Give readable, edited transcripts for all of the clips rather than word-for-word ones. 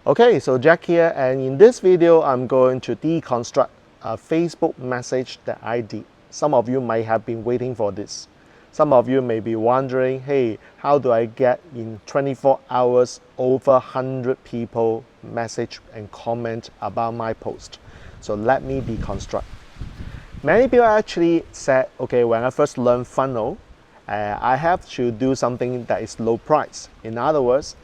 Okay, so Jack here, and in this video I'm going to deconstruct a Facebook message that I did. Some of you might have been waiting for this. Some of you may be wondering, hey, how do I get in 24 hours over 100 people message and comment about my post? So let me deconstruct. Many people actually said, okay, when I first learned funnel, I have to do something that is low price. In other words,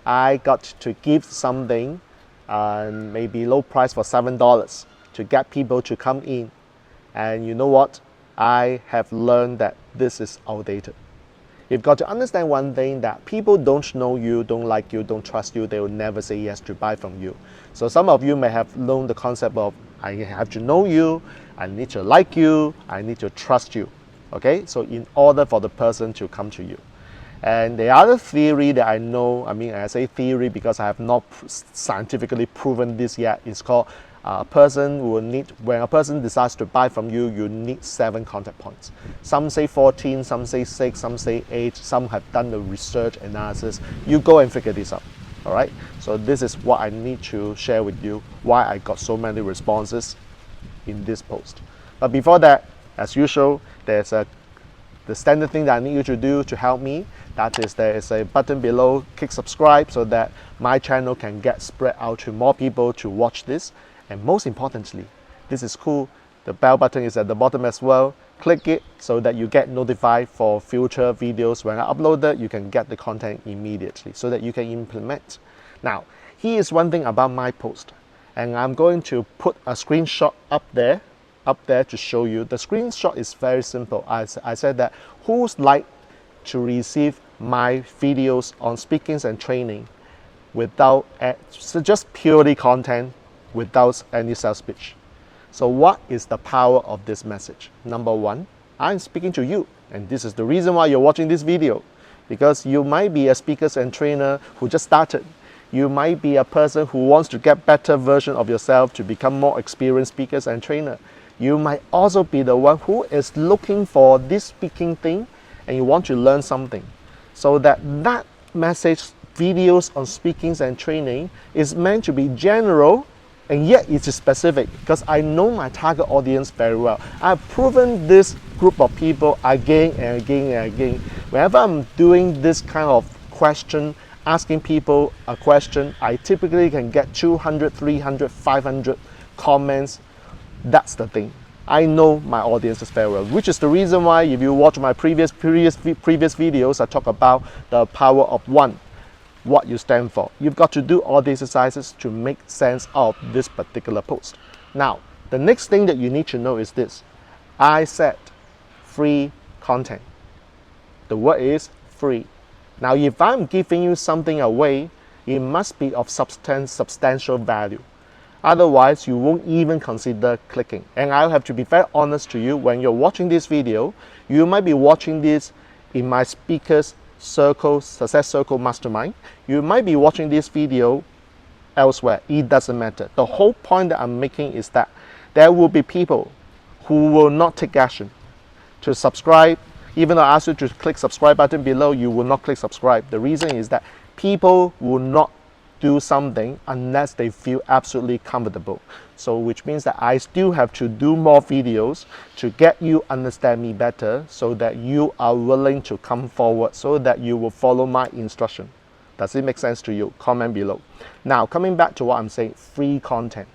I got to give something maybe low price for $7 to get people to come in. And you know what? I have learned that this is outdated. You've got to understand one thing, that people don't know you, don't like you, don't trust you, they will never say yes to buy from you. So some of you may have learned the concept of, I have to know you, I need to like you, I need to trust you. Okay, so in order for the person to come to you. And the other theory that I know, I say theory because I have not scientifically proven this yet, is called a person will need, when a person decides to buy from you, you need 7 contact points. Some say 14, some say 6, some say 8, some have done the research analysis. You go and figure this out, all right? So this is what I need to share with you, why I got so many responses in this post. But before that, as usual, there's the standard thing that I need you to do to help me. That is, there is a button below, click subscribe so that my channel can get spread out to more people to watch this. And most importantly, this is cool, the bell button is at the bottom as well. Click it so that you get notified for future videos. When I upload it, you can get the content immediately so that you can implement. Now, here is one thing about my post, and I'm going to put a screenshot up there to show you. The screenshot is very simple. I said that who's like to receive my videos on speakings and training without so just purely content without any sales pitch. So what is the power of this message? Number one, I'm speaking to you, and this is the reason why you're watching this video, because you might be a speaker and trainer who just started. You might be a person who wants to get better version of yourself to become more experienced speakers and trainer. You might also be the one who is looking for this speaking thing and you want to learn something. So that message, videos on speakings and training, is meant to be general and yet it is specific, because I know my target audience very well. I've proven this group of people again and again and again. Whenever I'm doing this kind of question, asking people a question, I typically can get 200, 300, 500 comments. That's the thing. I know my audiences very well, which is the reason why if you watch my previous videos, I talk about the power of one, what you stand for. You've got to do all the exercises to make sense of this particular post. Now, the next thing that you need to know is this. I said free content. The word is free. Now, if I'm giving you something away, it must be of substantial value. Otherwise, you won't even consider clicking. And I'll have to be very honest to you, when you're watching this video, you might be watching this in my Speakers Circle, Success Circle Mastermind. You might be watching this video elsewhere. It doesn't matter. The whole point that I'm making is that there will be people who will not take action to subscribe. Even though I ask you to click subscribe button below, you will not click subscribe. The reason is that people will not do something unless they feel absolutely comfortable. So which means that I still have to do more videos to get you understand me better, so that you are willing to come forward, so that you will follow my instruction. Does it make sense to you? Comment below. Now, coming back to what I'm saying, free content.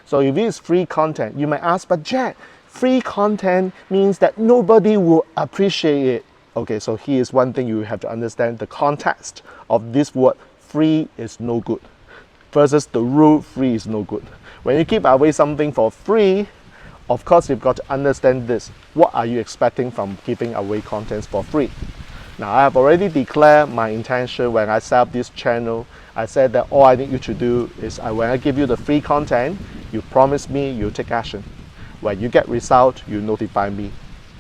So if it is free content, you might ask, but Jack, free content means that nobody will appreciate it. Okay, so here's one thing you have to understand, the context of this word. Free is no good versus the rule free is no good. When you give away something for free, of course you've got to understand this. What are you expecting from giving away contents for free? Now, I have already declared my intention when I set up this channel. I said that all I need you to do is when I give you the free content, you promise me you take action. When you get result, you notify me,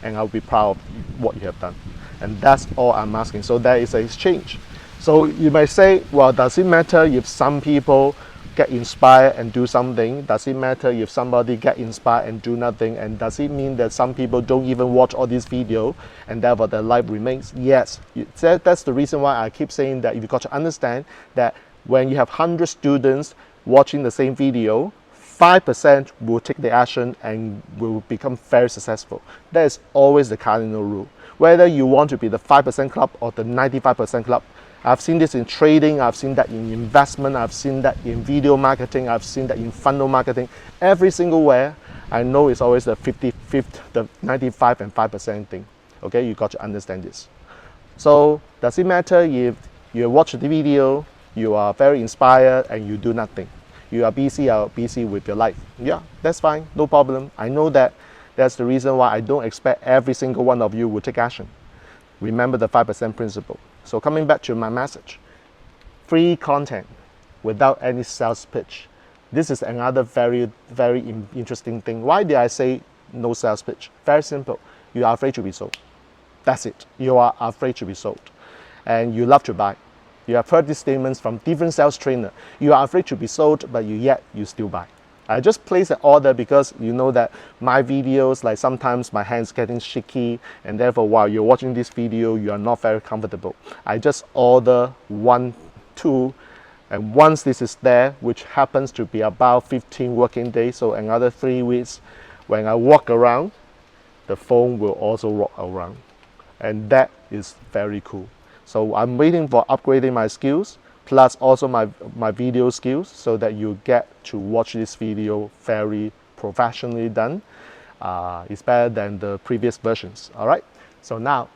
and I'll be proud of what you have done. And that's all I'm asking. So there is an exchange. So you might say, well, does it matter if some people get inspired and do something? Does it matter if somebody get inspired and do nothing? And does it mean that some people don't even watch all these videos and therefore their life remains? Yes, that's the reason why I keep saying that you've got to understand that When you have 100 students watching the same video, 5% will take the action and will become very successful. That is always the cardinal rule. Whether you want to be the 5% club or the 95% club, I've seen this in trading, I've seen that in investment, I've seen that in video marketing, I've seen that in funnel marketing. Every single where, I know it's always the 95 and 5% thing. Okay, you got to understand this. So does it matter if you watch the video, you are very inspired and you do nothing? You are busy with your life. Yeah, that's fine, no problem. I know that. That's the reason why I don't expect every single one of you will take action. Remember the 5% principle. So coming back to my message, free content without any sales pitch. This is another very interesting thing. Why did I say no sales pitch? Very simple. You are afraid to be sold. That's it. You are afraid to be sold. And you love to buy. You have heard these statements from different sales trainers. You are afraid to be sold, but yet you still buy. I just place an order because you know that my videos, like sometimes my hands getting shaky, and therefore while you're watching this video, you are not very comfortable. I just order 1, 2, and once this is there, which happens to be about 15 working days, so another 3 weeks, when I walk around, the phone will also walk around. And that is very cool. So I'm waiting for upgrading my skills, plus also my video skills, so that you get to watch this video very professionally done. It's better than the previous versions. All right. So now,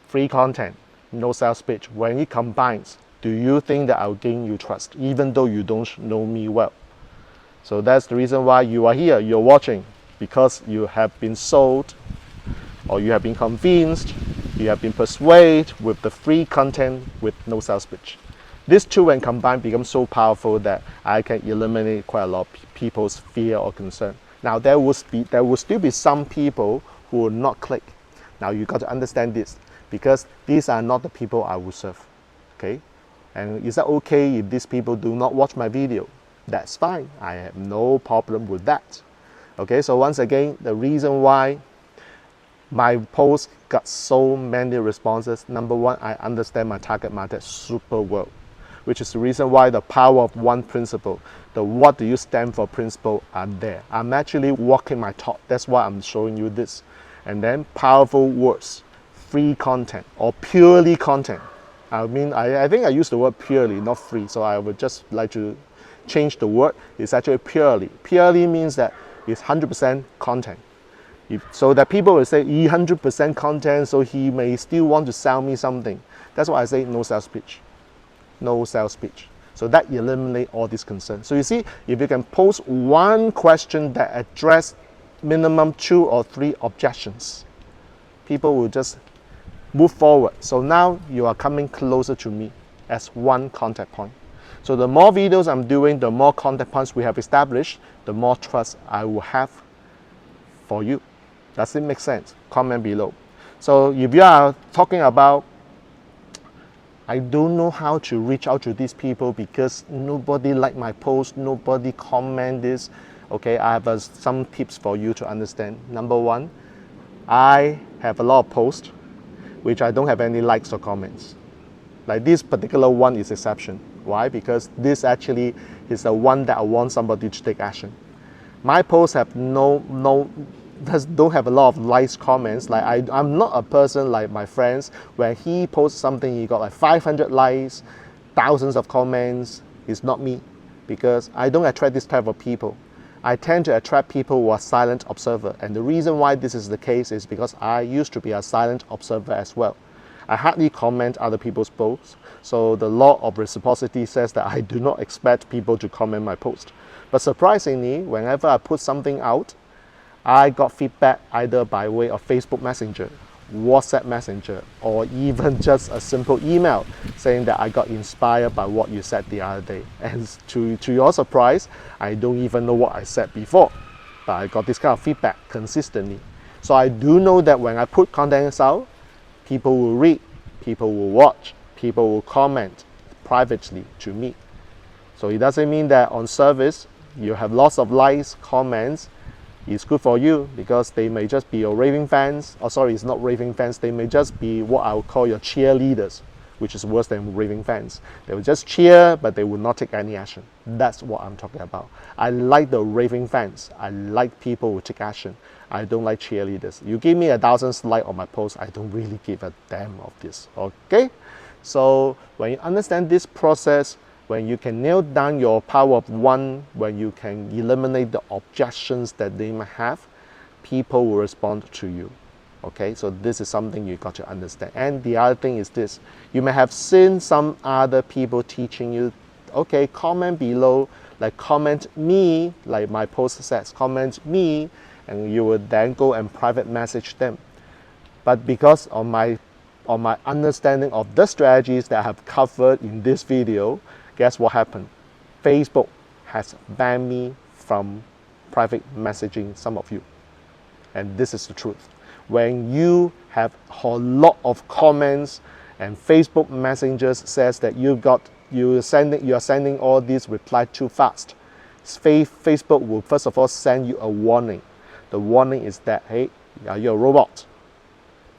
free content, no sales pitch. When it combines, do you think that I'll gain you trust, even though you don't know me well? So that's the reason why you are here. You're watching because you have been sold, or you have been convinced, you have been persuaded with the free content with no sales pitch. These two when combined become so powerful that I can eliminate quite a lot of people's fear or concern. Now there will still be some people who will not click. Now you got to understand this, because these are not the people I will serve. Okay? And is that okay if these people do not watch my video? That's fine. I have no problem with that. Okay, so once again, the reason why my post got so many responses, number one, I understand my target market super well, which is the reason why the power of one principle, the what do you stand for principle are there. I'm actually walking my talk. That's why I'm showing you this. And then powerful words, free content or purely content. I mean, I think I used the word purely, not free. So I would just like to change the word. It's actually purely. Purely means that it's 100% content. So that people will say 100% content, so he may still want to sell me something. That's why I say no sales pitch. No sales pitch. So that eliminates all these concerns. So you see, if you can post one question that address minimum 2 or 3 objections, people will just move forward. So now you are coming closer to me as one contact point. So the more videos I'm doing, the more contact points we have established, the more trust I will have for you. Does it make sense? Comment below. So if you are talking about, I don't know how to reach out to these people because nobody like my post, nobody comment this. Okay, I have some tips for you to understand. Number one, I have a lot of posts which I don't have any likes or comments. Like this particular one is exception. Why? Because this actually is the one that I want somebody to take action. My posts have don't have a lot of likes, comments. Like I'm not a person like my friends where he posts something, he got like 500 likes, thousands of comments. It's not me, because I don't attract this type of people. I tend to attract people who are silent observer, and the reason why this is the case is because I used to be a silent observer as well. I hardly comment other people's posts, so the law of reciprocity says that I do not expect people to comment my post. But surprisingly, whenever I put something out, I got feedback either by way of Facebook Messenger, WhatsApp Messenger, or even just a simple email saying that I got inspired by what you said the other day. And to your surprise, I don't even know what I said before, but I got this kind of feedback consistently. So I do know that when I put content out, people will read, people will watch, people will comment privately to me. So it doesn't mean that on service, you have lots of likes, comments, it's good for you, because they may just be your raving fans, or sorry, it's not raving fans, they may just be what I would call your cheerleaders, which is worse than raving fans. They will just cheer, but they will not take any action. That's what I'm talking about. I like the raving fans. I like people who take action. I don't like cheerleaders. You give me 1,000 likes on my post, I don't really give a damn of this, okay? So when you understand this process, when you can nail down your power of one, when you can eliminate the objections that they might have, people will respond to you. Okay, so this is something you got to understand. And the other thing is this, you may have seen some other people teaching you, okay, comment below, like comment me, like my post says, comment me, and you would then go and private message them. But because of my understanding of the strategies that I have covered in this video, guess what happened? Facebook has banned me from private messaging some of you. And this is the truth. When you have a lot of comments and Facebook messengers says that you are sending all these reply too fast, Facebook will first of all send you a warning. The warning is that, hey, are you a robot?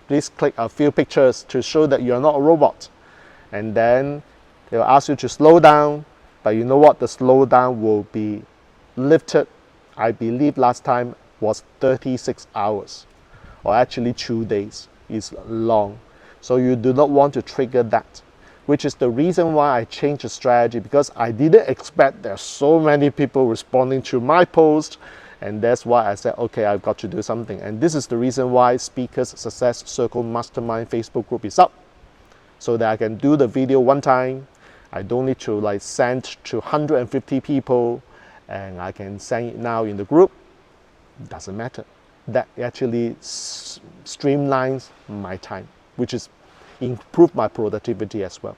Please click a few pictures to show that you're not a robot. And then they will ask you to slow down, but you know what? The slowdown will be lifted, I believe last time was 36 hours. Or actually 2 days. Is long. So you do not want to trigger that, which is the reason why I changed the strategy, because I didn't expect there are so many people responding to my post, and that's why I said, okay, I've got to do something. And this is the reason why Speakers Success Circle Mastermind Facebook group is up, so that I can do the video one time. I don't need to like send to 150 people, and I can send it now in the group. Doesn't matter. That actually streamlines my time, which is improve my productivity as well.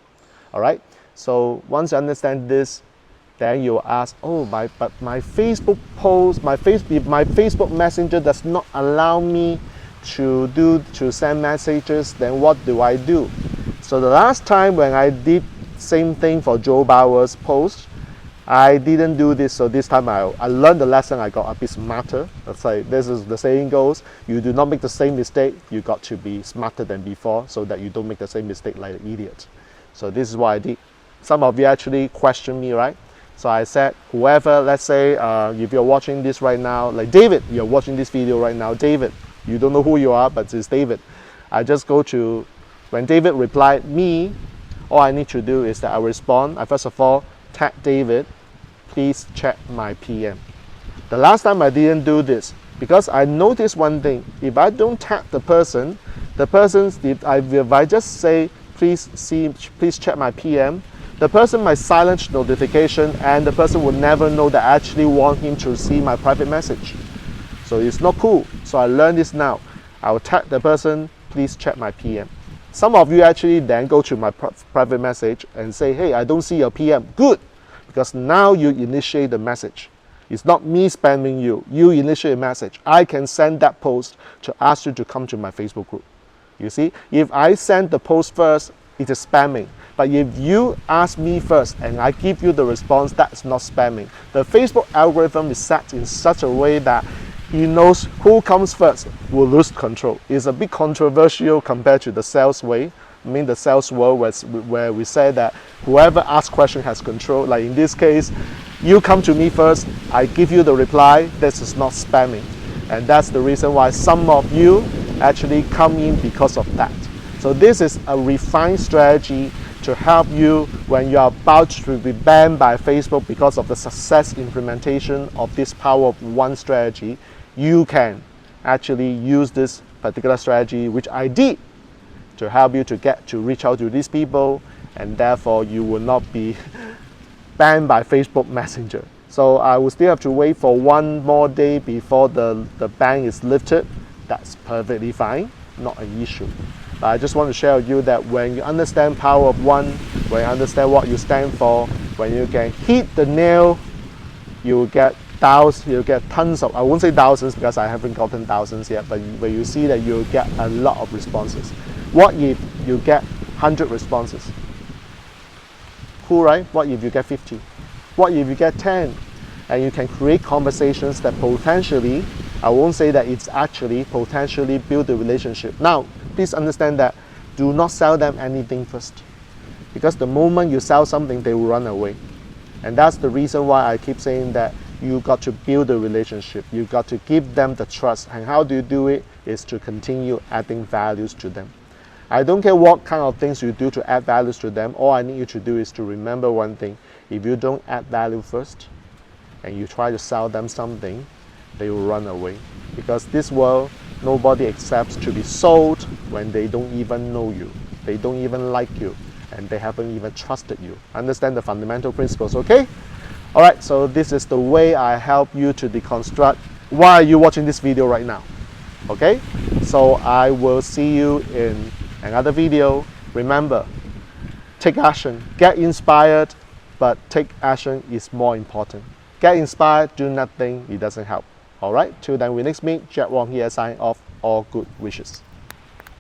All right. So once you understand this, then you ask, oh, but my Facebook post, my Facebook Messenger does not allow me to send messages. Then what do I do? So the last time when I did same thing for Joe Bauer's post, I didn't do this, so this time I learned the lesson. I got a bit smarter. That's like, this is the saying goes, you do not make the same mistake, you got to be smarter than before so that you don't make the same mistake like an idiot. So this is what I did. Some of you actually questioned me, right? So I said, whoever, let's say, if you're watching this right now, like David, you're watching this video right now, David, you don't know who you are, but it's David. I just go to, when David replied me, all I need to do is that I respond. I first of all tag David, please check my PM. The last time I didn't do this because I noticed one thing. If I don't tag the person, if I just say please check my PM, the person might silence notification and the person will never know that I actually want him to see my private message. So it's not cool. So I learned this now. I will tag the person, please check my PM. Some of you actually then go to my private message and say, hey, I don't see your PM. Good, because now you initiate the message. It's not me spamming you. You initiate a message. I can send that post to ask you to come to my Facebook group. You see, if I send the post first, it is spamming. But if you ask me first and I give you the response, that's not spamming. The Facebook algorithm is set in such a way that he knows who comes first will lose control. It's a bit controversial compared to the sales way. I mean the sales world where we say that whoever asks question has control. Like in this case, you come to me first, I give you the reply. This is not spamming. And that's the reason why some of you actually come in because of that. So this is a refined strategy to help you when you are about to be banned by Facebook because of the success implementation of this power of one strategy. You can actually use this particular strategy, which I did, to help you to reach out to these people, and therefore you will not be banned by Facebook Messenger. So I will still have to wait for one more day before the ban is lifted. That's perfectly fine, not an issue. But I just want to share with you that when you understand power of one, when you understand what you stand for, when you can hit the nail, you will get tons of, I won't say thousands because I haven't gotten thousands yet, but when you see that you'll get a lot of responses. What if you get 100 responses? Cool, right? What if you get 50? What if you get 10? And you can create conversations that potentially, I won't say that it's actually potentially build a relationship. Now, please understand that do not sell them anything first. Because the moment you sell something, they will run away. And that's the reason why I keep saying that you got to build a relationship. You got to give them the trust. And how do you do it? Is to continue adding values to them. I don't care what kind of things you do to add values to them. All I need you to do is to remember one thing. If you don't add value first, and you try to sell them something, they will run away. Because this world, nobody accepts to be sold when they don't even know you. They don't even like you. And they haven't even trusted you. Understand the fundamental principles, okay? All right, so this is the way I help you to deconstruct. Why are you watching this video right now? Okay? So I will see you in another video. Remember, take action. Get inspired, but take action is more important. Get inspired, do nothing, it doesn't help. All right, till then we next meet. Jack Wong here, signing off. All good wishes.